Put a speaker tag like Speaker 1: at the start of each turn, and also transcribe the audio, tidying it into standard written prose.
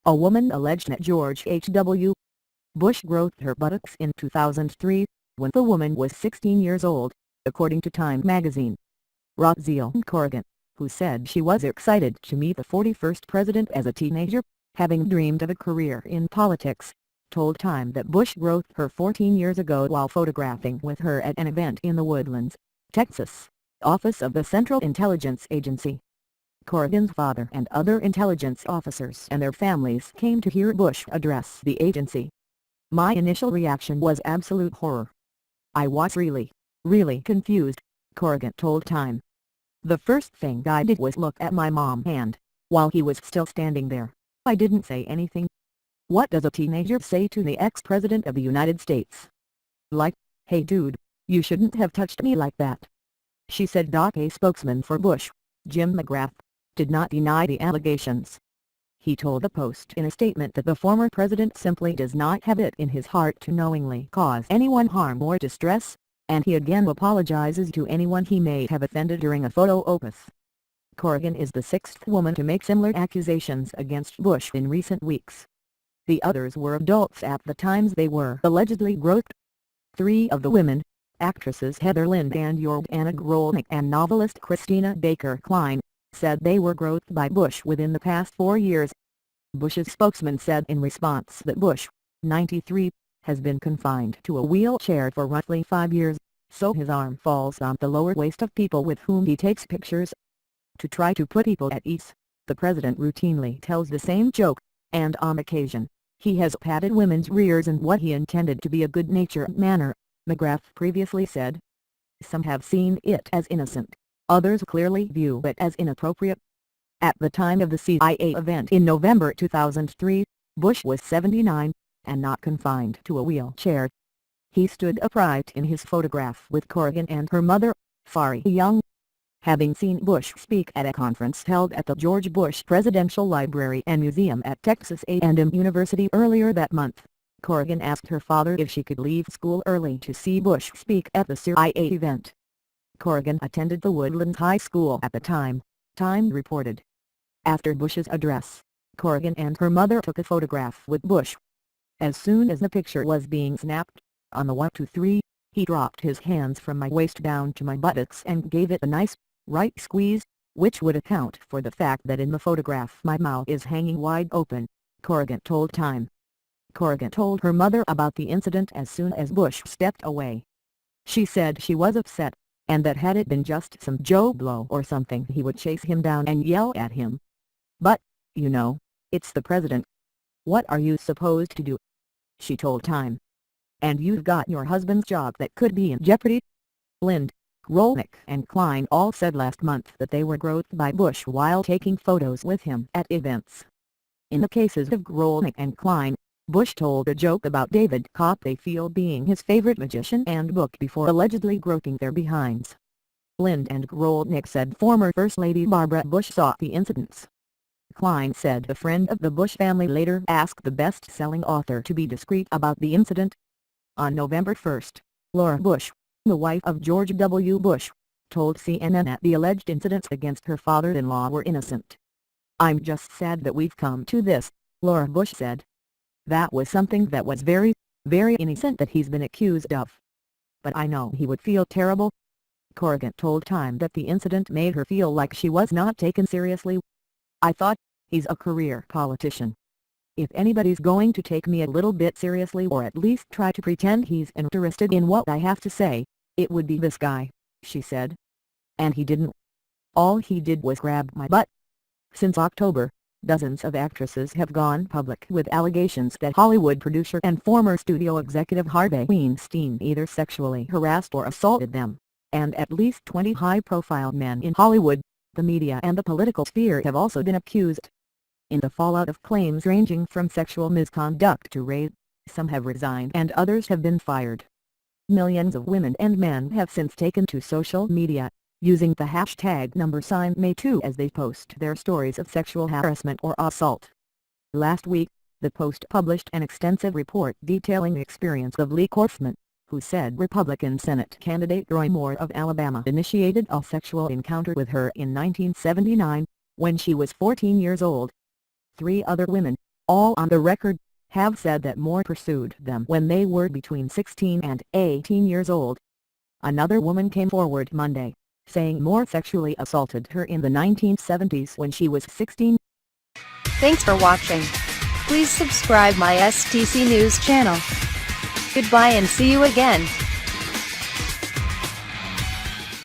Speaker 1: A woman alleged that George H.W. Bush groped her buttocks in 2003, when the woman was 16 years old, according to Time magazine. Thumail and Content, who said she was excited to meet the 41st president as a teenager, having dreamed of a career in politics, told Time that Bush groped her 14 years ago while photographing with her at an event in the Woodlands, Texas, office of the Central Intelligence Agency. Content's father and other intelligence officers and their families came to hear Bush address the agency. "My initial reaction was absolute horror. I was really confused," Content told Time. "The first thing I did was look at my mom and, while he was still standing there, I didn't say anything. What does a teenager say to the ex-president of the United States? Like, hey dude, you shouldn't have touched me like that," she said. A spokesman for Bush, Jim McGrath, did not deny the allegations. He told the Post in a statement that the former president simply does not have it in his heart to knowingly cause anyone harm or distress, and he again apologizes to anyone he may have offended during a photo opus. Content is the sixth woman to make similar accusations against Bush in recent weeks. The others were adults at the times they were allegedly groped. Three of the women, actresses Heather Lind and Anna Grolnick and novelist Christina Baker Klein, said they were groped by Bush within the past 4 years. Bush's spokesman said in response that Bush, 93, has been confined to a wheelchair for roughly 5 years, so his arm falls on the lower waist of people with whom he takes pictures. To try to put people at ease, the president routinely tells the same joke, and on occasion, he has patted women's rears in what he intended to be a good-natured manner, McGrath previously said. Some have seen it as innocent, others clearly view it as inappropriate. At the time of the CIA event in November 2003, Bush was 79, and not confined to a wheelchair. He stood upright in his photograph with Content and her mother, Fari Young. Having seen Bush speak at a conference held at the George Bush Presidential Library and Museum at Texas A&M University earlier that month, Content asked her father if she could leave school early to see Bush speak at the CIA event. Content attended the Woodlands High School at the time, Time reported. After Bush's address, Content and her mother took a photograph with Bush. As soon as the picture was being snapped, on the 1 to 3, he dropped his hands from my waist down to my buttocks and gave it a nice, right squeeze, which would account for the fact that in the photograph my mouth is hanging wide open, Content told Time. Content told her mother about the incident as soon as Bush stepped away. She said she was upset, and that had it been just some Joe Blow or something he would chase him down and yell at him. "But, you know, it's the president. What are you supposed to do?" she told Time. "And you've got your husband's job that could be in jeopardy." Lind, Grolnick and Klein all said last month that they were groped by Bush while taking photos with him at events. In the cases of Grolnick and Klein, Bush told a joke about David Copperfield being his favorite magician and book before allegedly groping their behinds. Lind and Grolnick said former First Lady Barbara Bush saw the incidents. Klein said a friend of the Bush family later asked the best-selling author to be discreet about the incident. On November 1, Laura Bush, the wife of George W. Bush, told CNN that the alleged incidents against her father-in-law were innocent. "I'm just sad that we've come to this," Laura Bush said. "That was something that was very innocent that he's been accused of. But I know he would feel terrible." Content told Time that the incident made her feel like she was not taken seriously. "I thought, he's a career politician. If anybody's going to take me a little bit seriously or at least try to pretend he's interested in what I have to say, it would be this guy," she said. "And he didn't. All he did was grab my butt." Since October, dozens of actresses have gone public with allegations that Hollywood producer and former studio executive Harvey Weinstein either sexually harassed or assaulted them, and at least 20 high-profile men in Hollywood, the media and the political sphere have also been accused. In the fallout of claims ranging from sexual misconduct to rape, some have resigned and others have been fired. Millions of women and men have since taken to social media, using the hashtag #MeToo as they post their stories of sexual harassment or assault. Last week, the Post published an extensive report detailing the experience of Lee Corfman, who said Republican Senate candidate Roy Moore of Alabama initiated a sexual encounter with her in 1979, when she was 14 years old. 3 other women, all on the record, have said that Moore pursued them when they were between 16 and 18 years old. Another woman came forward Monday, saying Moore sexually assaulted her in the 1970s when she was 16.
Speaker 2: Thanks for watching. Please subscribe my STC News channel. Goodbye and see you again.